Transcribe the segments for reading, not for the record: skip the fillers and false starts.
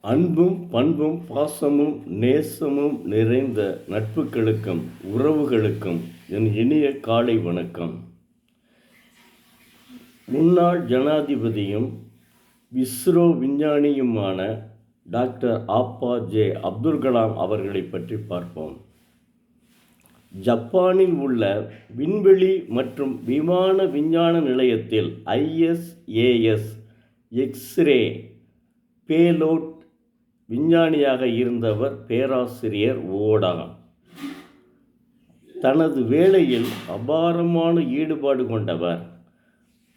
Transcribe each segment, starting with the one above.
அன்பும் பண்பும் பாசமும் நேசமும் நிறைந்த நட்புகளுக்கும் உறவுகளுக்கும் என் இனிய காலை வணக்கம். முன்னாள் ஜனாதிபதியும் இஸ்ரோ விஞ்ஞானியுமான டாக்டர் APJ அப்துல் கலாம் அவர்களை பற்றி பார்ப்போம். ஜப்பானில் உள்ள விண்வெளி மற்றும் விமான விஞ்ஞான நிலையத்தில் ISAS எக்ஸ்ரே பேலோட் விஞ்ஞானியாக இருந்தவர் பேராசிரியர் ஓடா. தனது வேலையில் அபாரமான ஈடுபாடு கொண்டவர்.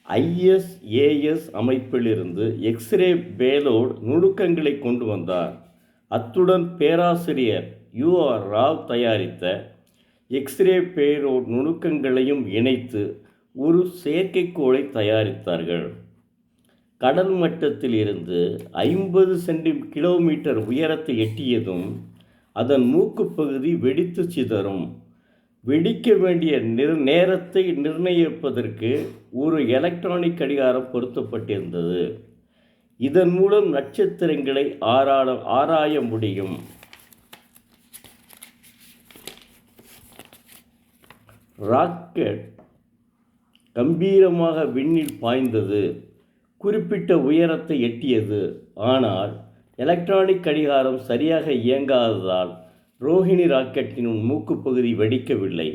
ISAS அமைப்பிலிருந்து எக்ஸ்ரே பேலோட் நுணுக்கங்களை கொண்டு வந்தார். அத்துடன் பேராசிரியர் UR ராவ் தயாரித்த எக்ஸ்ரே பேலோட் நுணுக்கங்களையும் இணைத்து ஒரு செயற்கைக்கோளை தயாரித்தார்கள். கடல் மட்டத்தில் இருந்து 50 கிலோமீட்டர் உயரத்தை எட்டியதும் அதன் மூக்குப்பகுதி வெடித்து சிதறும். வெடிக்க வேண்டிய நேரத்தை நிர்ணயிப்பதற்கு ஒரு எலக்ட்ரானிக் கடிகாரம் பொருத்தப்பட்டிருந்தது. இதன் மூலம் நட்சத்திரங்களை ஆராய முடியும். ராக்கெட் கம்பீரமாக விண்ணில் பாய்ந்தது. குறிப்பிட்ட உயரத்தை எட்டியது. ஆனால் எலக்ட்ரானிக் கடிகாரம் சரியாக இயங்காததால் ரோஹிணி ராக்கெட்டின் மூக்குப்பகுதி வெடிக்கவில்லை.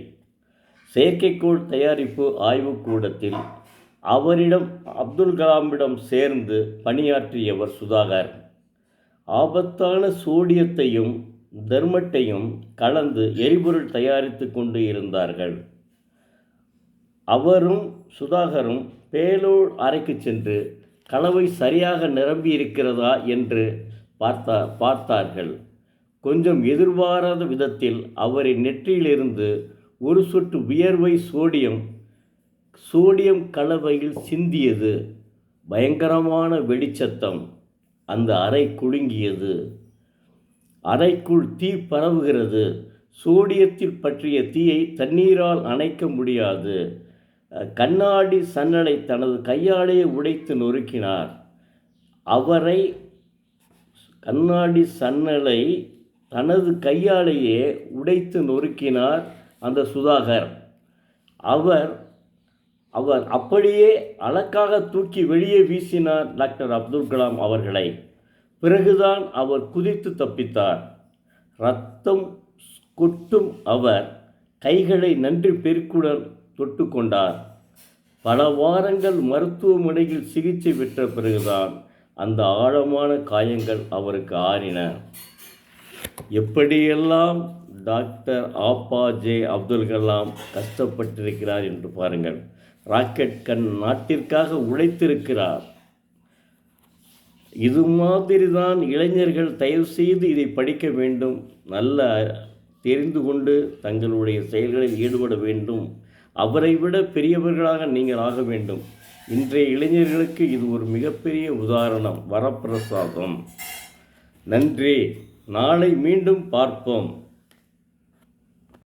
செயற்கைக்கோள் தயாரிப்பு ஆய்வுக்கூடத்தில் அப்துல் கலாமிடம் சேர்ந்து பணியாற்றியவர் சுதாகர். ஆபத்தான சோடியத்தையும் தர்மட்டையும் கலந்து எரிபொருள் தயாரித்து கொண்டு இருந்தார்கள். அவரும் சுதாகரும் பேலோட் அறைக்கு சென்று கலவை சரியாக நிரம்பி இருக்கிறதா என்று பார்த்தார்கள். கொஞ்சம் எதிர்பாராத விதத்தில் அவரின் நெற்றியிலிருந்து ஒரு சொட்டு வியர்வை சோடியம் கலவையில் சிந்தியது. பயங்கரமான வெடிச்சத்தம். அந்த அறை குலுங்கியது. அறைக்குள் தீ பரவுகிறது. சோடியத்தில் பற்றிய தீயை தண்ணீரால் அணைக்க முடியாது. கண்ணாடி சன்னலை தனது கையாலேயே உடைத்து நொறுக்கினார். கண்ணாடி சன்னலை தனது கையாலேயே உடைத்து நொறுக்கினார் அந்த சுதாகர். அவர் அப்படியே அலக்காக தூக்கி வெளியே வீசினார் டாக்டர் அப்துல் கலாம் அவர்களை. பிறகுதான் அவர் குதித்து தப்பித்தார். இரத்தம் கொட்டும் அவர் கைகளை நன்றி பெருக்குடன் தொட்டு கொண்டார். பல வாரங்கள் மருத்துவமனையில் சிகிச்சை பெற்ற பிறகுதான் அந்த ஆழமான காயங்கள் அவருக்கு ஆறின. எப்படியெல்லாம் டாக்டர் APJ அப்துல் கலாம் கஷ்டப்பட்டிருக்கிறார் என்று பாருங்கள். ராக்கெட் நாட்டிற்காக உழைத்திருக்கிறார். இது மாதிரி தான் இளைஞர்கள் தயவு செய்து இதை படிக்க வேண்டும். நல்ல தெரிந்து கொண்டு தங்களுடைய செயல்களில் ஈடுபட வேண்டும். அவரை விட பெரியவர்களாக நீங்கள் ஆக வேண்டும். இன்றைய இளைஞர்களுக்கு இது ஒரு மிகப்பெரிய உதாரணம், வரப்பிரசாதம். நன்றி. நாளை மீண்டும் பார்ப்போம்.